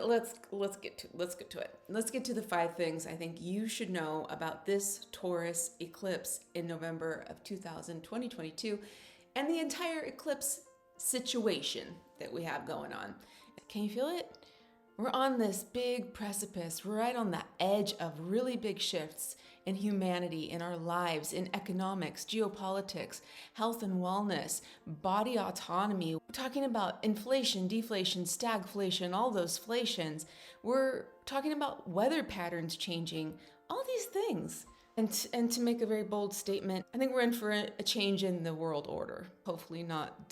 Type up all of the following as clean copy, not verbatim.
let's get to it. Let's get to the 5 things I think you should know about this Taurus eclipse in November of 2022 and the entire eclipse situation that we have going on. Can you feel it? We're on this big precipice. We're right on the edge of really big shifts in humanity, in our lives, in economics, geopolitics, health and wellness, body autonomy. We're talking about inflation, deflation, stagflation, all those flations. We're talking about weather patterns changing, all these things. And to make a very bold statement, I think we're in for a change in the world order. Hopefully not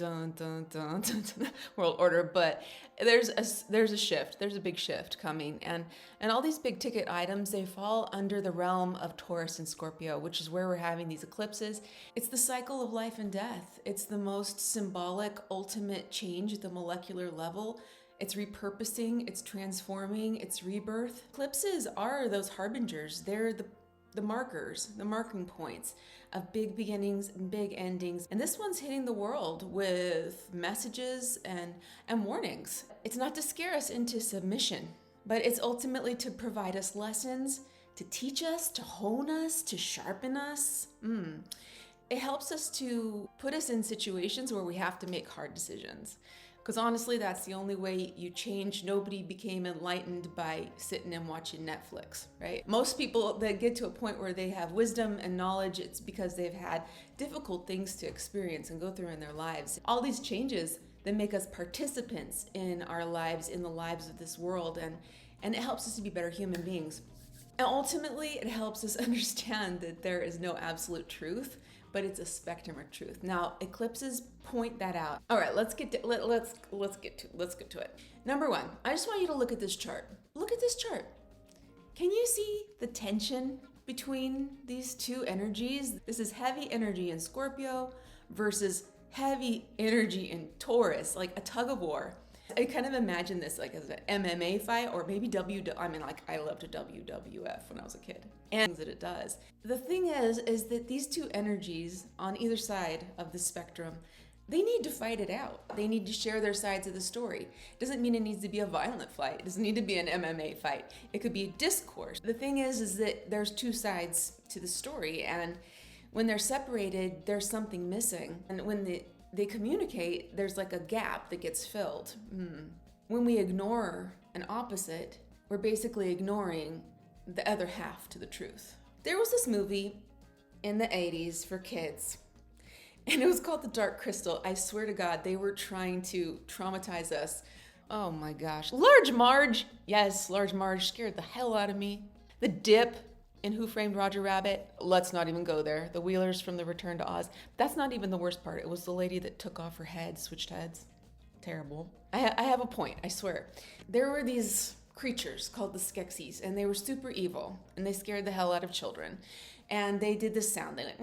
world order, but there's a shift. There's a big shift coming, and all these big ticket items, they fall under the realm of Taurus and Scorpio, which is where we're having these eclipses. It's the cycle of life and death. It's the most symbolic, ultimate change at the molecular level. It's repurposing, it's transforming, it's rebirth. Eclipses are those harbingers. They're the markers, the marking points of big beginnings and big endings. And this one's hitting the world with messages and warnings. It's not to scare us into submission, but it's ultimately to provide us lessons, to teach us, to hone us, to sharpen us. It helps us to put us in situations where we have to make hard decisions. Because honestly, that's the only way you change. Nobody became enlightened by sitting and watching Netflix, right? Most people that get to a point where they have wisdom and knowledge, it's because they've had difficult things to experience and go through in their lives. All these changes that make us participants in our lives, in the lives of this world, and it helps us to be better human beings. And ultimately, it helps us understand that there is no absolute truth, but it's a spectrum of truth. Now, eclipses point that out. All right, let's get to it. Number 1, I just want you to look at this chart. Look at this chart. Can you see the tension between these two energies? This is heavy energy in Scorpio versus heavy energy in Taurus, like a tug of war. I kind of imagine this like as an MMA fight, or maybe I loved WWF when I was a kid, and things that it does. The thing is that these two energies on either side of the spectrum, they need to fight it out. They need to share their sides of the story. It doesn't mean it needs to be a violent fight. It doesn't need to be an MMA fight. It could be a discourse. The thing is that there's two sides to the story, and when they're separated, there's something missing. And when they communicate, there's like a gap that gets filled. When we ignore an opposite, we're basically ignoring the other half to the truth. There was this movie in the 80s for kids, and it was called The Dark Crystal. I swear to God, they were trying to traumatize us. Oh my gosh. Large Marge. Yes, Large Marge scared the hell out of me. The Dip in Who Framed Roger Rabbit. Let's not even go there. The Wheelers from The Return to Oz. That's not even the worst part. It was the lady that took off her head, switched heads. Terrible. I have a point, I swear. There were these creatures called the Skeksis, and they were super evil, and they scared the hell out of children. And they did this sound. They went,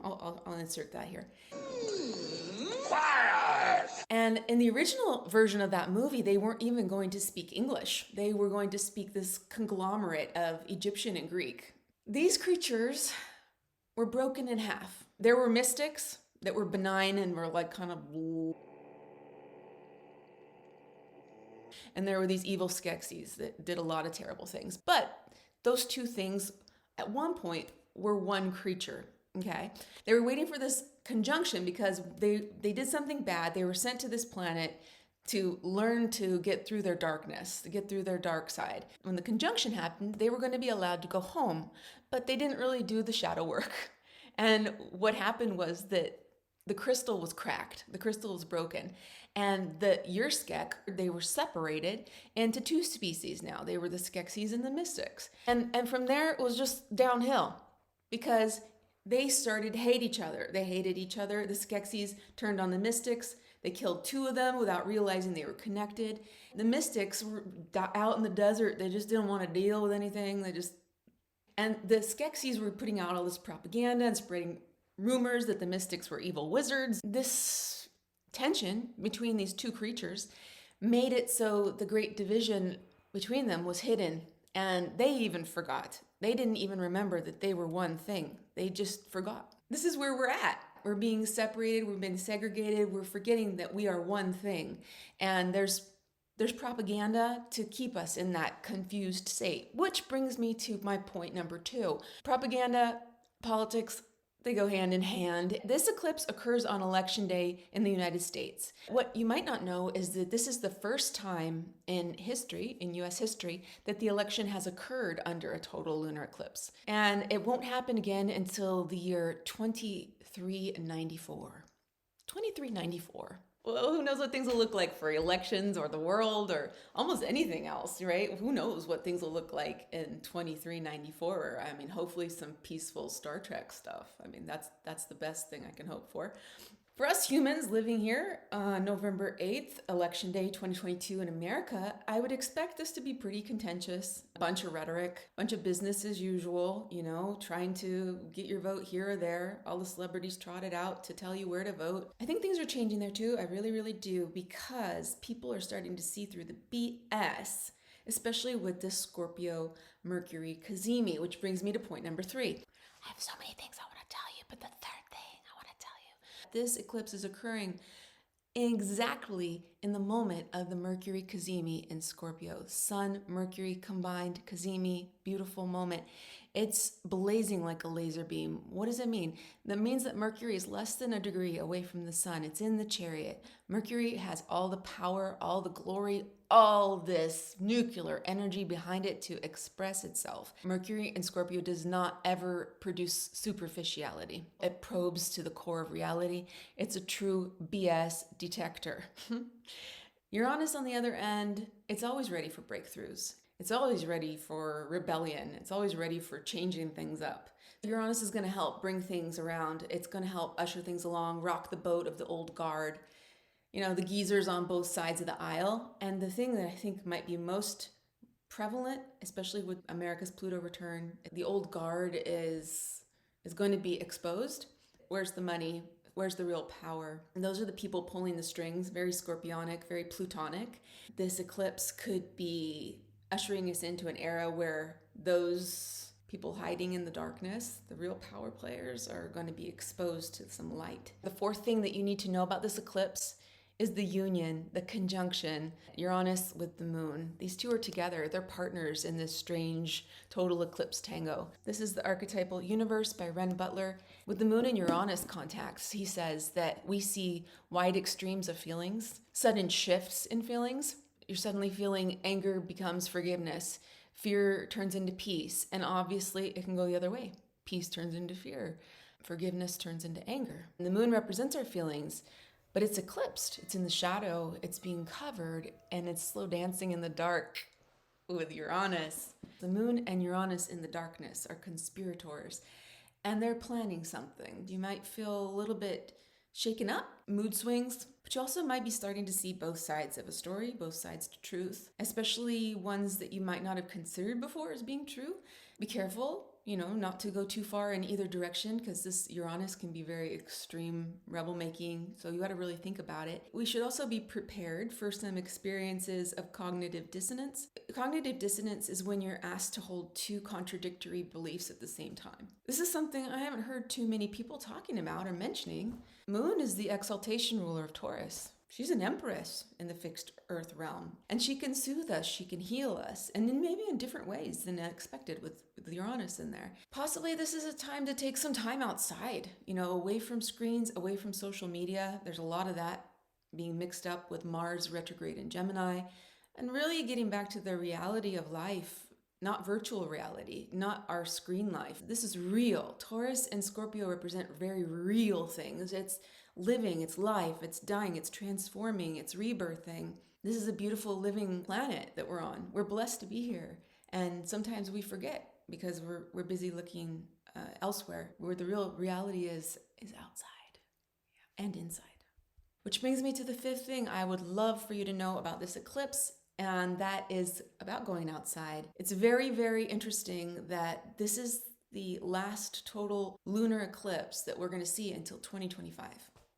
I'll insert that here. And in the original version of that movie, they weren't even going to speak English. They were going to speak this conglomerate of Egyptian and Greek. These creatures were broken in half. There were mystics that were benign and were like kind of... And there were these evil Skeksis that did a lot of terrible things. But those two things, at one point, were one creature. Okay, they were waiting for this conjunction because they did something bad. They were sent to this planet to learn to get through their darkness, to get through their dark side. When the conjunction happened, they were going to be allowed to go home, but they didn't really do the shadow work. And what happened was that the crystal was cracked. The crystal was broken. And the Urskek, they were separated into two species now. They were the Skeksis and the Mystics. And from there, it was just downhill because they started to hate each other. They hated each other. The Skeksis turned on the Mystics. They killed two of them without realizing they were connected. The Mystics were out in the desert. They just didn't want to deal with anything. And the Skeksis were putting out all this propaganda and spreading rumors that the Mystics were evil wizards. This tension between these two creatures made it so the great division between them was hidden, and they even forgot. They didn't even remember that they were one thing. They just forgot. This is where we're at. We're being separated, we're being segregated, we're forgetting that we are one thing. And there's There's propaganda to keep us in that confused state, which brings me to my point number 2. Propaganda, politics, they go hand in hand. This eclipse occurs on Election Day in the United States. What you might not know is that this is the first time in history, in US history, that the election has occurred under a total lunar eclipse. And it won't happen again until the year 2394. 2394. Well, who knows what things will look like for elections or the world or almost anything else, right? Who knows what things will look like in 2394? I mean, hopefully some peaceful Star Trek stuff. I mean, that's the best thing I can hope for. For us humans living here on November 8th, Election Day 2022 in America, I would expect this to be pretty contentious. A bunch of rhetoric, a bunch of business as usual, trying to get your vote here or there. All the celebrities trotted out to tell you where to vote. I think things are changing there too. I really, really do, because people are starting to see through the BS, especially with this Scorpio Mercury Cazimi, which brings me to point number 3. I have so many things I want to tell you, but the third thing I want to tell you. This eclipse is occurring exactly in the moment of the Mercury Cazimi in Scorpio. Sun, Mercury combined, Cazimi, beautiful moment. It's blazing like a laser beam. What does it mean? That means that Mercury is less than a degree away from the sun. It's in the chariot. Mercury has all the power, all the glory, all this nuclear energy behind it to express itself. Mercury in Scorpio does not ever produce superficiality. It probes to the core of reality. It's a true BS detector. Uranus, on the other end, it's always ready for breakthroughs. It's always ready for rebellion. It's always ready for changing things up. Uranus is going to help bring things around. It's going to help usher things along, rock the boat of the old guard. The geezers on both sides of the aisle. And the thing that I think might be most prevalent, especially with America's Pluto return, the old guard is going to be exposed. Where's the money? Where's the real power? And those are the people pulling the strings, very scorpionic, very plutonic. This eclipse could be ushering us into an era where those people hiding in the darkness, the real power players, are going to be exposed to some light. The fourth thing that you need to know about this eclipse is the union, the conjunction, Uranus with the moon. These two are together. They're partners in this strange total eclipse tango. This is The Archetypal Universe by Ren Butler. With the moon and Uranus contacts, he says that we see wide extremes of feelings, sudden shifts in feelings. You're suddenly feeling anger becomes forgiveness. Fear turns into peace. And obviously, it can go the other way. Peace turns into fear. Forgiveness turns into anger. And the moon represents our feelings, but it's eclipsed. It's in the shadow. It's being covered, and it's slow dancing in the dark with Uranus. The moon and Uranus in the darkness are conspirators, and they're planning something. You might feel a little bit shaken up, mood swings, but you also might be starting to see both sides of a story, both sides to truth, especially ones that you might not have considered before as being true. Be careful, not to go too far in either direction, because this Uranus can be very extreme rebel making, so you got to really think about it. We should also be prepared for some experiences of cognitive dissonance. Cognitive dissonance is when you're asked to hold two contradictory beliefs at the same time. This is something I haven't heard too many people talking about or mentioning. Moon is the exaltation ruler of Taurus. She's an empress in the fixed earth realm, and she can soothe us, she can heal us, and maybe in different ways than expected with Uranus in there. Possibly this is a time to take some time outside, away from screens, away from social media. There's a lot of that being mixed up with Mars retrograde in Gemini, and really getting back to the reality of life. Not virtual reality, not our screen life. This is real. Taurus and Scorpio represent very real things. It's living, it's life, it's dying, it's transforming, it's rebirthing. This is a beautiful living planet that we're on. We're blessed to be here. And sometimes we forget because we're busy looking elsewhere, where the real reality is outside and inside. Which brings me to the fifth thing I would love for you to know about this eclipse, and that is about going outside. It's very, very interesting that this is the last total lunar eclipse that we're going to see until 2025.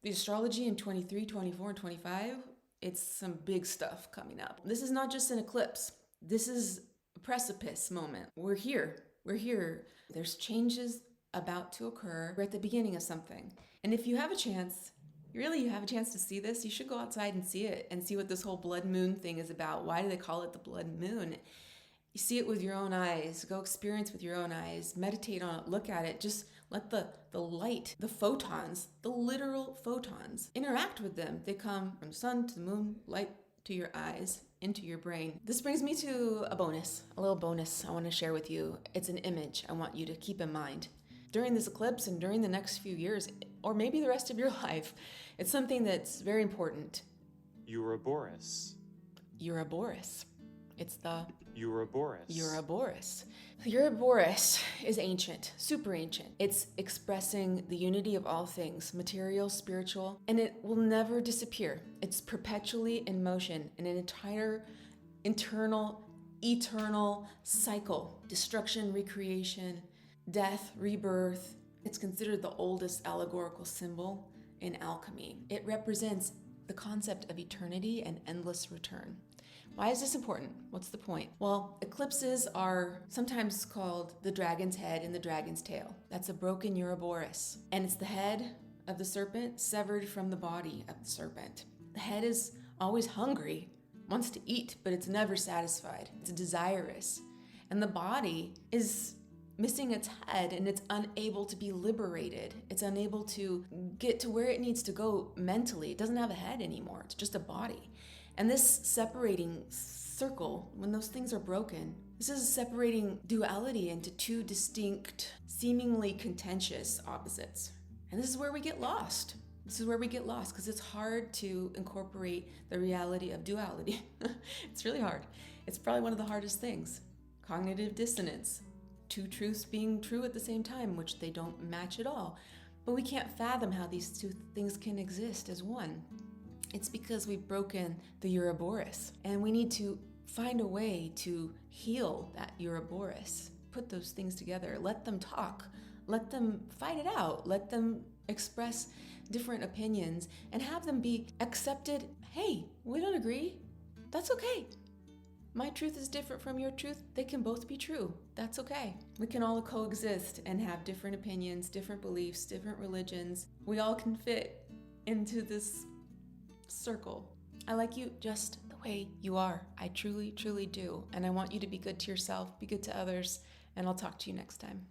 The astrology in 23, 24, and 25, it's some big stuff coming up. This is not just an eclipse. This is a precipice moment. We're here. There's changes about to occur. We're at the beginning of something. And if you have a chance, really, you have a chance to see this, you should go outside and see it and see what this whole blood moon thing is about. Why do they call it the blood moon? You see it with your own eyes. Go experience with your own eyes. Meditate on it. Look at it. Just let the light, the photons, the literal photons, interact with them. They come from the sun to the moon, light to your eyes, into your brain. This brings me to a little bonus I want to share with you. It's an image I want you to keep in mind. During this eclipse and during the next few years, or maybe the rest of your life, it's something that's very important. Ouroboros. Ouroboros. It's the Ouroboros. Ouroboros. Ouroboros is ancient, super ancient. It's expressing the unity of all things, material, spiritual, and it will never disappear. It's perpetually in motion in an entire internal, eternal cycle. Destruction, recreation, death, rebirth. It's considered the oldest allegorical symbol in alchemy. It represents the concept of eternity and endless return. Why is this important? What's the point? Well, eclipses are sometimes called the dragon's head and the dragon's tail. That's a broken Ouroboros. And it's the head of the serpent severed from the body of the serpent. The head is always hungry, wants to eat, but it's never satisfied. It's desirous. And the body is missing its head and it's unable to be liberated. It's unable to get to where it needs to go mentally. It doesn't have a head anymore. It's just a body. And this separating circle, when those things are broken, this is a separating duality into two distinct, seemingly contentious opposites. And this is where we get lost. This is where we get lost because it's hard to incorporate the reality of duality. It's really hard. It's probably one of the hardest things. Cognitive dissonance. Two truths being true at the same time, which they don't match at all. But we can't fathom how these two things can exist as one. It's because we've broken the Ouroboros, and we need to find a way to heal that Ouroboros. Put those things together, let them talk, let them fight it out, let them express different opinions, and have them be accepted. Hey, we don't agree. That's okay. My truth is different from your truth. They can both be true. That's okay. We can all coexist and have different opinions, different beliefs, different religions. We all can fit into this circle. I like you just the way you are. I truly, truly do. And I want you to be good to yourself, be good to others, and I'll talk to you next time.